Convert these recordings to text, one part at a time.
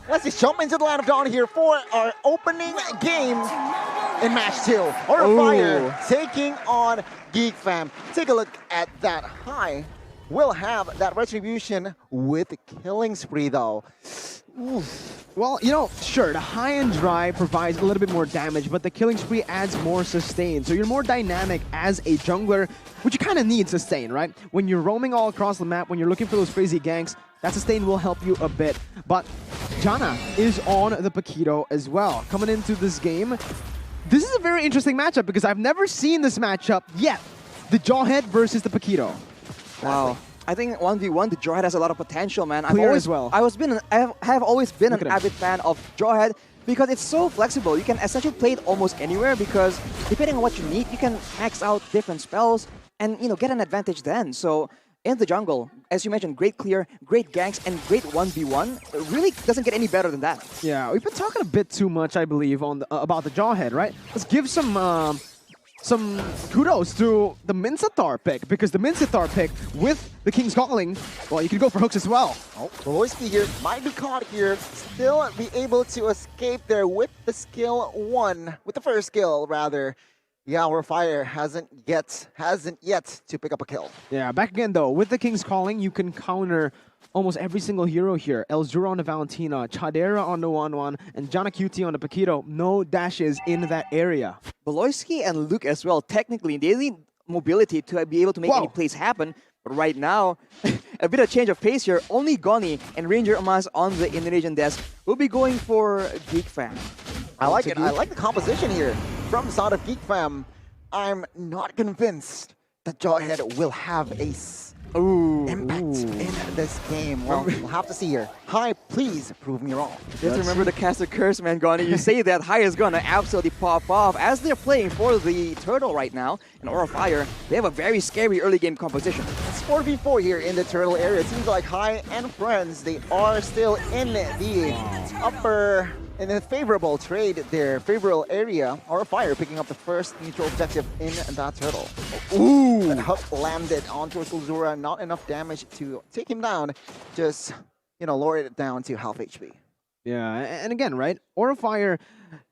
Let's just jump into the line of dawn here for our opening game in match 2. Aura Fire taking on GEEK Fam. Take a look at that. High will have that retribution with Killing Spree though. Oof. Well, you know, sure, the high and dry provides a little bit more damage, but the Killing Spree adds more sustain. So you're more dynamic as a jungler, which you kind of need sustain, right? When you're roaming all across the map, when you're looking for those crazy ganks, that sustain will help you a bit. But Janna is on the Paquito as well. Coming into this game, this is a very interesting matchup because I've never seen this matchup yet. The Jawhead versus the Paquito. Wow. I think 1v1, the Jawhead has a lot of potential, man. Clear as well. I have always been an avid fan of Jawhead because it's so flexible. You can essentially play it almost anywhere because depending on what you need, you can max out different spells and get an advantage then. So in the jungle, as you mentioned, great clear, great ganks, and great 1v1. It really doesn't get any better than that. Yeah, we've been talking a bit too much, I believe, on about the Jawhead, right? Let's give some kudos to the Minsatar pick, because the Minsatar pick with the King's Calling, well, you can go for hooks as well. Oh, Beloyski here might be caught here, still be able to escape there with the skill 1, with the first skill rather. Yeah, Aura Fire hasn't yet to pick up a kill. Yeah, back again though, with the King's Calling, you can counter almost every single hero here. Elzura on the Valentina, Chadera on the 1-1, and Janna QT on the Paquito. No dashes in that area. Beloyski and Luke as well, technically, they need mobility to be able to make any plays happen. But right now, a bit of change of pace here. Only Goni and Ranger Amas on the Indonesian desk will be going for GEEK Fam. I like it. I like the composition here from the side of GEEK Fam. I'm not convinced that Jawhead will have a impact in this game. Well, we'll have to see here. High, please prove me wrong. Just remember the caster curse, man, Goni. You say that High is gonna absolutely pop off as they're playing for the turtle right now. And Aura Fire, they have a very scary early game composition. It's 4v4 here in the turtle area. It seems like High and friends, they are still in in a favorable trade there, favorable area. Aura Fire picking up the first neutral objective in that turtle. Ooh! That hook landed onto Elzura, not enough damage to take him down. Just, lower it down to half HP. Yeah, and again, right, Aura Fire,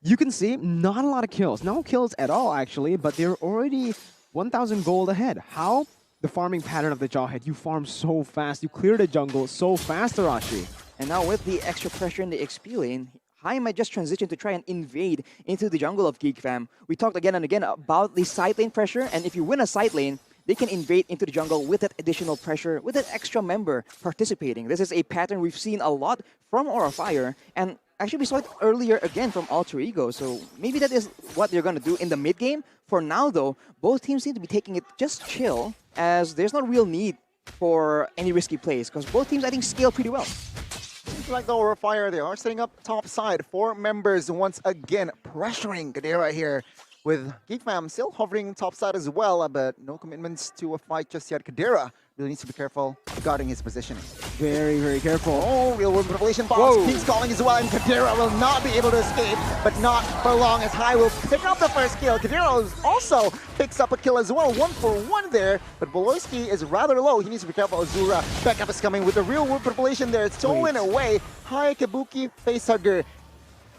you can see not a lot of kills. No kills at all, actually, but they're already 1,000 gold ahead. How? The farming pattern of the Jawhead. You farm so fast. You clear the jungle so fast, Arashi. And now with the extra pressure in the XP lane, High might just transition to try and invade into the jungle of GEEK Fam. We talked again and again about the side lane pressure, and if you win a side lane, they can invade into the jungle with that additional pressure, with that extra member participating. This is a pattern we've seen a lot from Aura Fire, and actually we saw it earlier again from Alter Ego, so maybe that is what they're going to do in the mid game. For now though, both teams seem to be taking it just chill, as there's no real need for any risky plays, because both teams I think scale pretty well. Seems like the Aura Fire, they are setting up top side. 4 members once again pressuring Kadira here, with GEEK Fam still hovering top side as well, but no commitments to a fight just yet. Kadira really needs to be careful guarding his positioning. Very, very careful. Oh, real world revelation bombs. King's Calling as well, and Kadira will not be able to escape, but not for long, as High will pick up the first kill. Kadira also picks up a kill as well, 1-for-1 there, but Beloyski is rather low. He needs to be careful. Azura, backup is coming with the real world revelation there. It's stolen away. High, Kabuki, facehugger,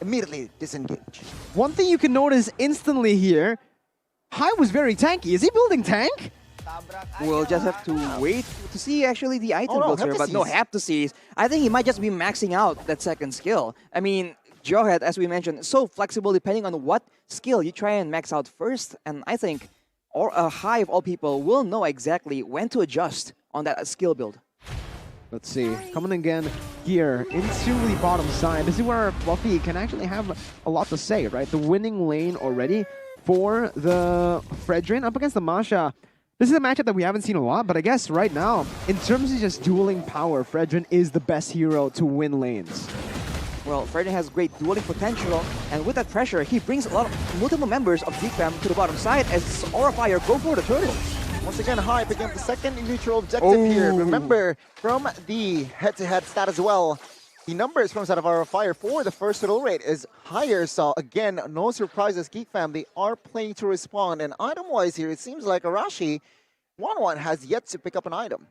immediately disengage. One thing you can notice instantly here, High was very tanky. Is he building tank? We'll just have to wait to see actually the item builds here, but no, have to see. I think he might just be maxing out that second skill. I mean, Jawhead, as we mentioned, so flexible depending on what skill you try and max out first, and I think a High of all people will know exactly when to adjust on that skill build. Let's see, coming again here into the bottom side. This is where Fluffy can actually have a lot to say, right? The winning lane already for the Fredrin up against the Masha. This is a matchup that we haven't seen a lot, but I guess right now, in terms of just dueling power, Fredrin is the best hero to win lanes. Well, Fredrin has great dueling potential, and with that pressure, he brings multiple members of GEEK Fam to the bottom side as Aura Fire go for the turtle. Once again, High picking up the second neutral objective here. Remember, from the head-to-head stat as well, the numbers from side of Aura Fire for the first turtle rate is higher. So again, no surprises, GEEK Fam, they are playing to respond. And item-wise here, it seems like Arashi, 1-1 has yet to pick up an item.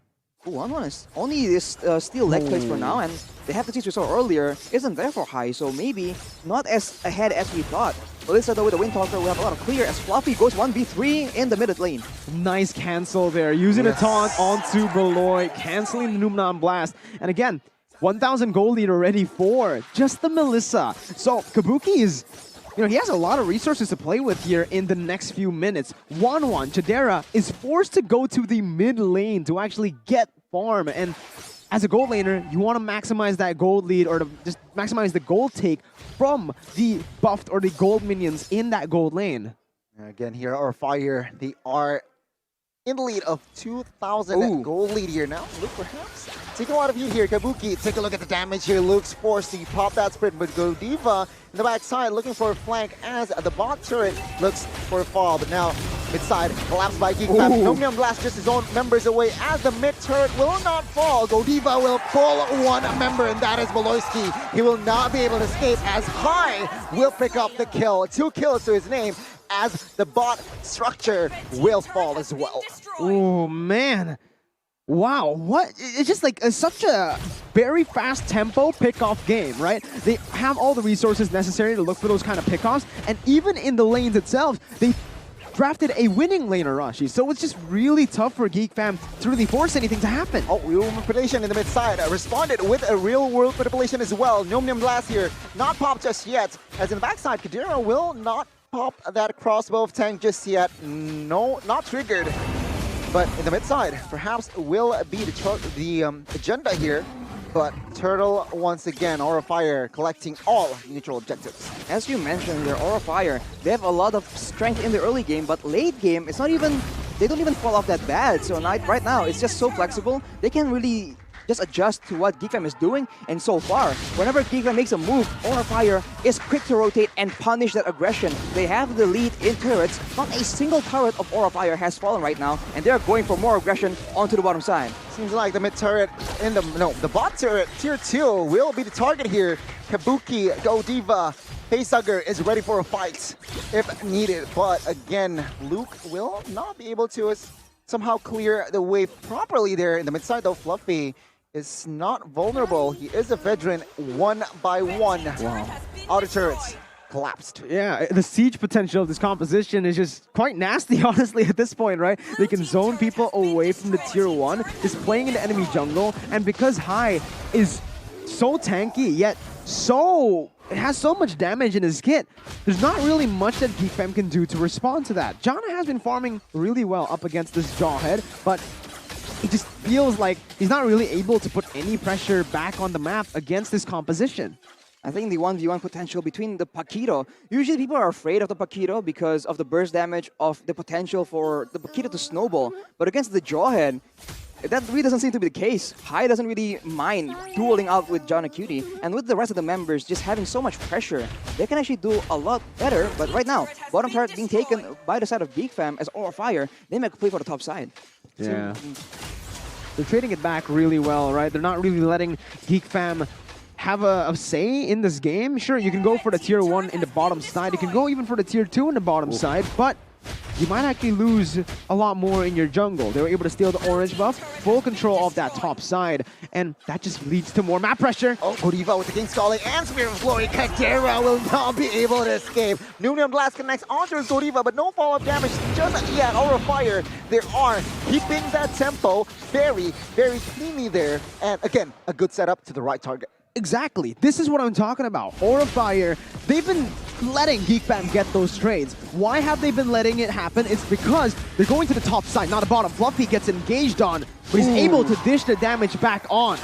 1-1 is only this steel leg plays for now, and the half the teams we saw earlier isn't there for High, so maybe not as ahead as we thought. But instead though with the Windtalker, we have a lot of clear as Fluffy goes 1v3 in the mid lane. Nice cancel there, using the taunt onto Beloy, canceling the Numnon Blast. And again, 1,000 gold lead already for just the Melissa. So Kabuki is, he has a lot of resources to play with here in the next few minutes. 1-1, Chidera is forced to go to the mid lane to actually get farm. And as a gold laner, you want to maximize that gold lead or to just maximize the gold take from the buffed or the gold minions in that gold lane. And again, here are Fire. They are in the lead of 2,000 gold lead here now. Luke, perhaps taking a lot of heat here. Kabuki, take a look at the damage here. Luke's forced to pop that sprint, but Godiva in the backside looking for a flank as the bot turret looks for a fall. But now mid-side collapsed by GEEK. Numnium Blast just his own members away as the mid turret will not fall. Godiva will pull one member, and that is Beloyski. He will not be able to escape as High will pick up the kill. 2 kills to his name, as the bot structure will fall as well. Oh, man. Wow, what? It's just like such a very fast tempo pickoff game, right? They have all the resources necessary to look for those kind of pickoffs, and even in the lanes itself, they drafted a winning laner, Rashi. So it's just really tough for GEEK fam to really force anything to happen. Oh, real manipulation in the mid side. Responded with a real world manipulation as well. Numnium Blast here, not popped just yet. As in the backside, Kadira will not pop that crossbow of tank just yet. No, not triggered. But in the mid side, perhaps will be the agenda here. But Turtle once again, Aura Fire collecting all neutral objectives. As you mentioned, their Aura Fire, they have a lot of strength in the early game, but late game, it's not even, they don't even fall off that bad. So right now, it's just so flexible. They can really just adjust to what GEEK fam is doing, and so far, whenever GEEK fam makes a move, Aura Fire is quick to rotate and punish that aggression. They have the lead in turrets. Not a single turret of Aura Fire has fallen right now, and they're going for more aggression onto the bottom side. Seems like the mid turret in the bot turret, tier 2, will be the target here. Kabuki, Godiva, Facehugger is ready for a fight if needed, but again, Luke will not be able to somehow clear the way properly there in the mid side though. Fluffy is not vulnerable. He is a veteran 1 by 1. Wow. Outer turrets collapsed. Yeah, the siege potential of this composition is just quite nasty, honestly, at this point, right? They can zone people away from the tier 1, is playing in the enemy jungle, and because High is so tanky, yet it has so much damage in his kit, there's not really much that GEEK fam can do to respond to that. Janna has been farming really well up against this Jawhead, but it just feels like he's not really able to put any pressure back on the map against this composition. I think the 1v1 potential between the Paquito, usually people are afraid of the Paquito because of the burst damage of the potential for the Paquito to snowball, but against the Jawhead, that really doesn't seem to be the case. High doesn't really mind dueling out with Janna Cutie, and with the rest of the members just having so much pressure, they can actually do a lot better. But right now, bottom turret being taken by the side of GEEK fam as Aura Fire, they make a play for the top side. Yeah. They're trading it back really well, right? They're not really letting GEEK fam have a say in this game. Sure, you can go for the tier 1 in the bottom side. You can go even for the tier 2 in the bottom side, but you might actually lose a lot more in your jungle. They were able to steal the orange buff, full control of that top side, and that just leads to more map pressure. Oh, Godiva with the King's Calling and Spear of Glory. Kadira will not be able to escape. Numnium Blast connects onto his Godiva, but no follow-up damage just yet. Aura Fire, they are keeping that tempo very, very cleanly there. And again, a good setup to the right target. Exactly. This is what I'm talking about. Aura Fire, they've been letting GEEK fam get those trades. Why have they been letting it happen? It's because they're going to the top side, not the bottom. Fluffy gets engaged on, but he's able to dish the damage back on.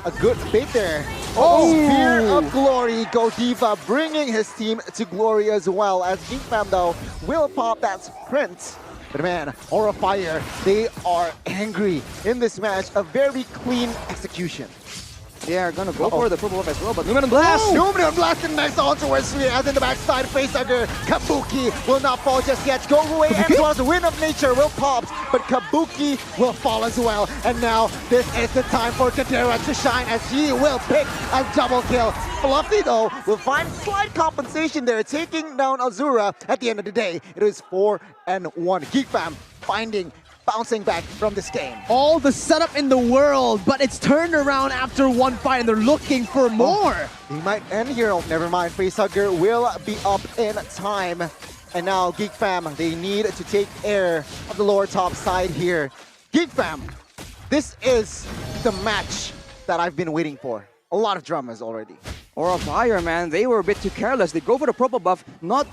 A good bait there. Oh, Spear of Glory. Godiva bringing his team to glory as well. As GEEK fam, though, will pop that sprint. But man, Aura Fire, they are angry in this match. A very clean execution. They are gonna go for the purple buff as well, but Numnium Blast! Numnium Blast connects onto Wesley, as in the backside, Facehugger. Kabuki will not fall just yet. Go away, and towards the Wind of Nature will pop, but Kabuki will fall as well. And now, this is the time for Kadira to shine, as he will pick a double kill. Fluffy, though, will find slight compensation there, taking down Azura at the end of the day. It is 4-1. GEEK fam finding bouncing back from this game. All the setup in the world, but it's turned around after one fight and they're looking for more. They might end here. Oh, never mind. Facehugger will be up in time. And now Geek Fam, they need to take air of the lower top side here. Geek Fam, this is the match that I've been waiting for. A lot of dramas already. Aura Fire, man, they were a bit too careless. They go for the purple buff, not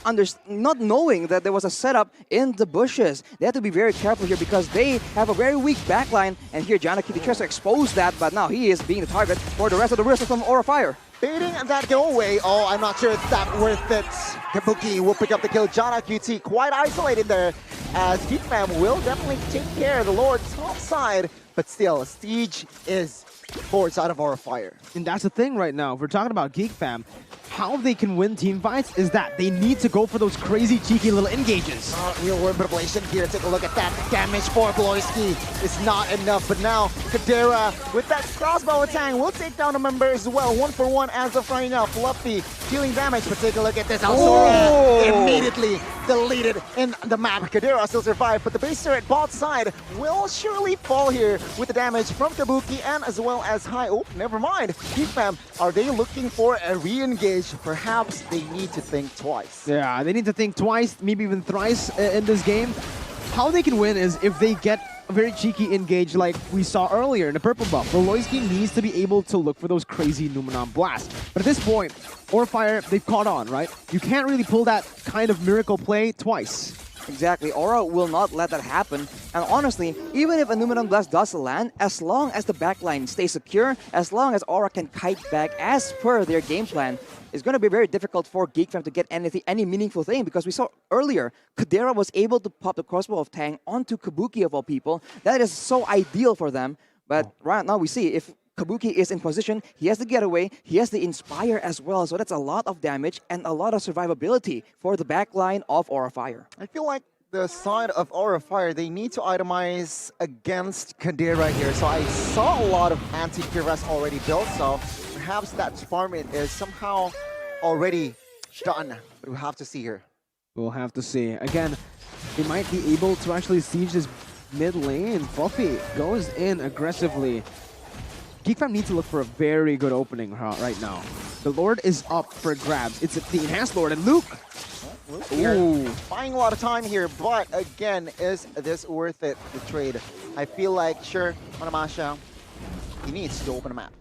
knowing that there was a setup in the bushes. They had to be very careful here because they have a very weak backline. And here, Janaki tries to expose that, but now he is being the target for the rest of the risk from Aura Fire. Baiting that go away. Oh, I'm not sure it's that worth it. Kabuki will pick up the kill. Jana QT quite isolated there, as Geek Fam will definitely take care of the lower top side. But still, Siege is forward side of Aura Fire. And that's the thing right now. If we're talking about Geek Fam, how they can win team fights is that they need to go for those crazy, cheeky little engages. Real world manipulation here. Take a look at that. The damage for Bloisky is not enough. But now, Kadera with that crossbow attack will take down a member as well. 1-for-1 as of right now. Fluffy dealing damage. But take a look at this. Alsora immediately deleted in the map. Kadera still survived. But the base turret bot side will surely fall here with the damage from Kabuki and as well as High. Oh, never mind. Geek Fam, are they looking for a re-engage? Perhaps they need to think twice. Yeah, they need to think twice, maybe even thrice in this game. How they can win is if they get a very cheeky engage like we saw earlier in the purple buff. Voloisky needs to be able to look for those crazy Numenon blasts. But at this point, Aura Fire, they've caught on, right? You can't really pull that kind of miracle play twice. Exactly, Aura will not let that happen. And honestly, even if a Numenon Blast does land, as long as the backline stays secure, as long as Aura can kite back as per their game plan, it's going to be very difficult for Geek Fam to get any meaningful thing, because we saw earlier, Kadera was able to pop the crossbow of Tang onto Kabuki of all people. That is so ideal for them. But right now we see if Kabuki is in position, he has the getaway, he has the inspire as well, so that's a lot of damage and a lot of survivability for the backline of Aura Fire. I feel like the side of Aura Fire, they need to itemize against Kadera here. So I saw a lot of anti-Kiras already built, so perhaps that farm is somehow already done. But we'll have to see here. We'll have to see. Again, they might be able to actually siege this mid lane. Fluffy goes in aggressively. Geek Fam needs to look for a very good opening right now. The Lord is up for grabs. It's the Enhanced Lord, and Luke! Ooh, buying a lot of time here, but again, is this worth it, the trade? I feel like, sure, Onamasha, he needs to open a map.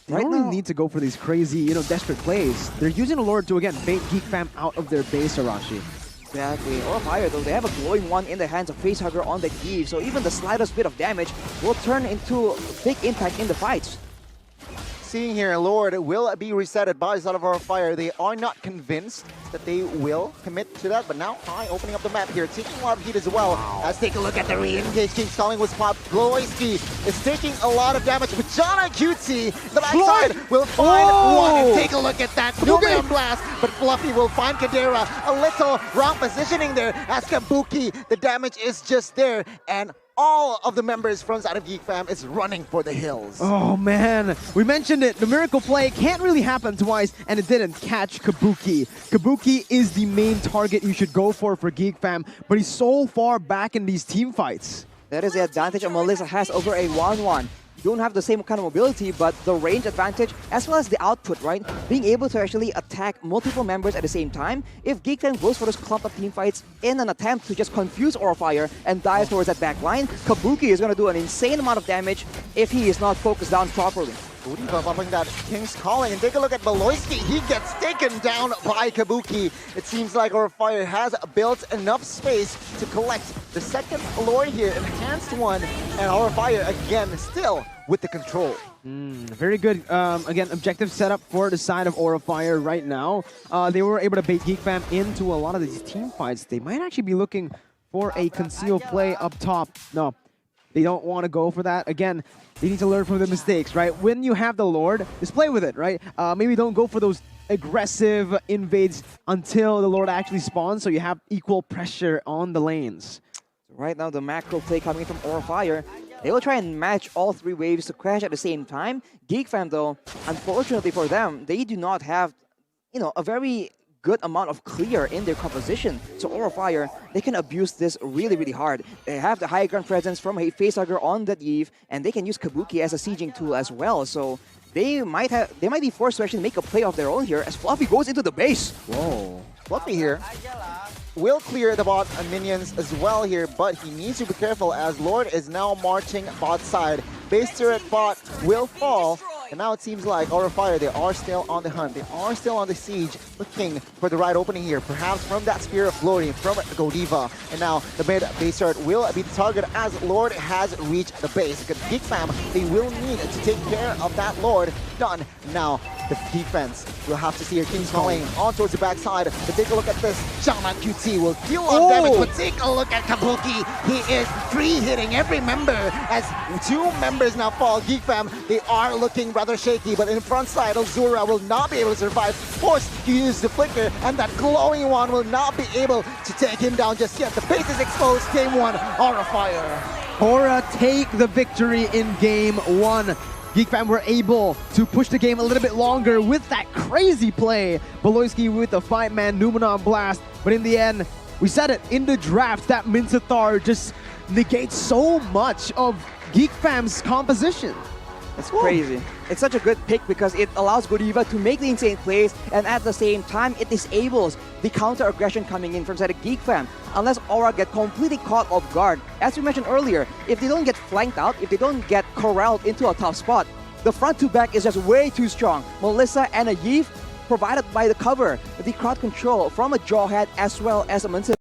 They don't really need to go for these crazy, desperate plays. They're using the Lord to, again, bait Geek Fam out of their base, Arashi. Exactly. Aura Fire, though, they have a glowing one in the hands of Facehugger on the Eve, so even the slightest bit of damage will turn into big impact in the fights. Seeing here, Lord will be resetted by the side of Aura Fire. They are not convinced that they will commit to that, but now High opening up the map here, taking a lot of heat as well. Let's take a look at the re-engage. King's Calling was popped. Gloisky is taking a lot of damage, but Jana QT, the backside, will find one. And take a look at that Numenon Blast, but Fluffy will find Kadera. A little wrong positioning there as Kabuki. The damage is just there, and all of the members from side of Geek Fam is running for the hills. Oh man, we mentioned it. The miracle play can't really happen twice, and it didn't catch Kabuki. Kabuki is the main target you should go for Geek Fam, but he's so far back in these team fights. That is the advantage Melissa has over a 1-1. You don't have the same kind of mobility, but the range advantage as well as the output, right? Being able to actually attack multiple members at the same time. If Geek Fam goes for those clump of team fights in an attempt to just confuse Aura Fire and dive towards that back line, Kabuki is going to do an insane amount of damage if he is not focused down properly. Uriva bumping that King's Calling, and take a look at Beloisky. He gets taken down by Kabuki. It seems like Aura Fire has built enough space to collect the second Lord here, enhanced one, and Aura Fire again still with the control. Very good, again, objective setup for the side of Aura Fire right now. They were able to bait Geek Fam into a lot of these team fights. They might actually be looking for a concealed play up top. No, they don't want to go for that. Again, they need to learn from the mistakes, right? When you have the Lord, just play with it, right? Maybe don't go for those aggressive invades until the Lord actually spawns, so you have equal pressure on the lanes. Right now, the macro play coming from Aura Fire. They will try and match all three waves to crash at the same time. Geek Fam, though, unfortunately for them, they do not have, a very good amount of clear in their composition. So Aura Fire, they can abuse this really, really hard. They have the high ground presence from a facehugger on that Eve, and they can use Kabuki as a sieging tool as well. So they might be forced to actually make a play of their own here as Fluffy goes into the base. Whoa. Fluffy here will clear the bot minions as well here, but he needs to be careful as Lord is now marching bot side. Base turret bot will fall. And now it seems like Aura Fire, they are still on the hunt. They are still on the siege, looking for the right opening here. Perhaps from that Spear of Glory, from Godiva. And now the mid base turret will be the target as Lord has reached the base. Because GEEK fam, they will need to take care of that Lord. Done. Now the defense, we'll have to see here. King's calling on towards the backside. But take a look at this. Shaman QT will deal a lot of damage, but take a look at Kabuki. He is free hitting every member as 2 members now fall. GEEK fam, they are looking rather shaky, but in front side, Azura will not be able to survive. Forced to use the flicker, and that glowing one will not be able to take him down just yet. The base is exposed. Game 1, Aura Fire. Aura take the victory in game 1. GEEK fam were able to push the game a little bit longer with that crazy play. Boloyski with the 5-man Numenon blast, but in the end, we said it in the draft that Minsathar just negates so much of GEEK fam's composition. It's crazy. It's such a good pick because it allows Godiva to make the insane plays, and at the same time, it disables the counter-aggression coming in from side of GEEK fam, unless Aura get completely caught off guard. As we mentioned earlier, if they don't get flanked out, if they don't get corralled into a tough spot, the front to back is just way too strong. Melissa and a Yves provided by the cover, the crowd control from a Jawhead as well as a Minsathar.